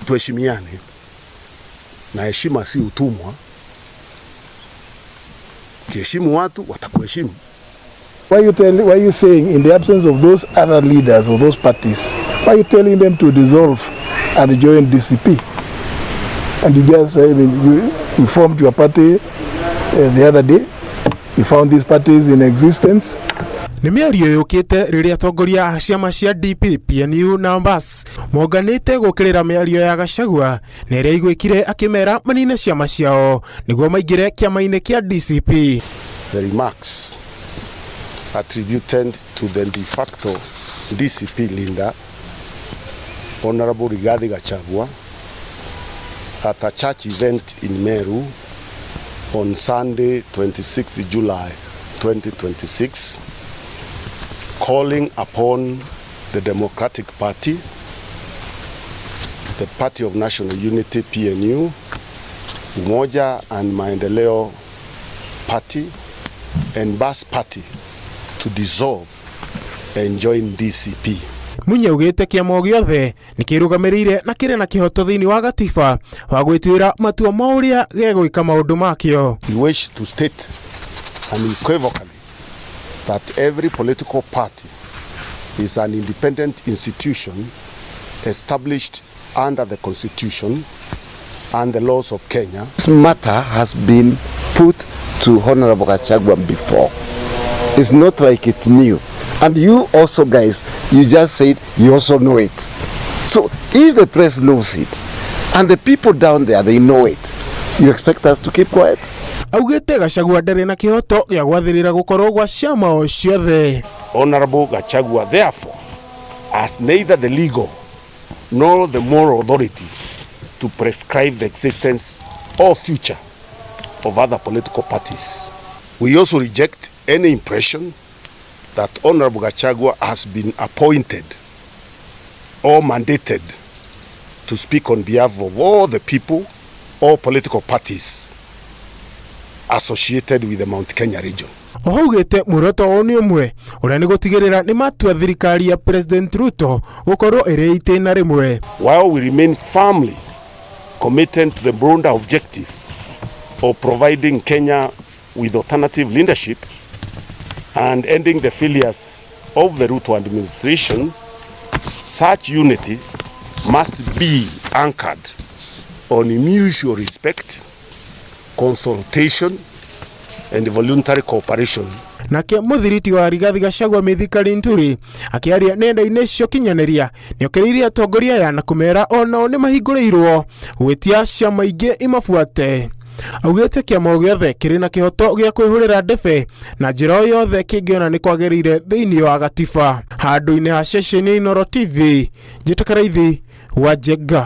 tuheshimiane, na heshima si utumwa. Kiheshimu watu watakuheshimu. Why you saying in the absence of those other leaders of those parties, why are you telling them to dissolve and join DCP? And you just say, you formed your party the other day, you found these parties in existence. Nĩ mĩario yũkĩte rĩrĩa atongoria a ciama cia DP, PNU na Mbas monganĩte gũkĩrĩra mĩario ya Gachagua na ĩrĩa igwĩkire akĩmera manine ciama ciao nĩguo maingĩre kĩama-inĩ kĩa DCP. The remarks attributed to the de facto DCP leader, Honorable Rigathi Gachagua, at a church event in Meru on Sunday, 26th July 2026, calling upon the Democratic Party, the Party of National Unity PNU, Umoja and Maendeleo Party, and Bas Party to dissolve and join DCP. Munye ugite kiama giothe nikirũgamĩrĩire na kĩrĩ na kĩhoto thĩinĩ wa gatiba wa gwĩtuĩra matua ma ũrĩa gegwĩka maũndũ makĩo. We wish to state unequivocally that every political party is an independent institution established under the Constitution and the laws of Kenya. This matter has been put to Honorable Gachagua before. It's not like it's new. And you also, guys, you just said you also know it. So if the press knows it and the people down there, they know it, you expect us to keep quiet? Augete Gachagua ndarĩ na kĩhoto gĩa gwathĩrĩra gũkorwo gwa ciama o ciothe. Honorable Gachagua therefore has neither the legal nor the moral authority to prescribe the existence or future of other political parties. We also reject any impression that Honorable Gachagua has been appointed or mandated to speak on behalf of all the people or political parties associated with the Mount Kenya region. Ohaugete muroto oni umwe uria ni gutigirira ni matua thirikari ya President Ruto gukorwo iri itena rimwe. While we remain firmly committed to the broader objective of providing Kenya with alternative leadership and ending the failures of the Ruto administration, such unity must be anchored on mutual respect, consultation and voluntary cooperation. Nake muthiriti wa Rigathi Gachagua Mithikari Nturi akiaria nenda-inĩ cio kinyanĩria nĩokĩrĩirie atongoria aya na kũmera onao nĩ mahingũrĩirwo gwĩtia ciama ingĩ imabuate. Augete kiama giothe kĩrĩ na kĩhoto gĩa kwĩhũrĩra ndebe na njĩra o yothe kĩngĩona nĩ kwagĩrĩire thĩinĩ wa gatiba. Handũ-inĩ ha ceceni ya Inooro TV, njĩtĩka Raithi wa Njenga.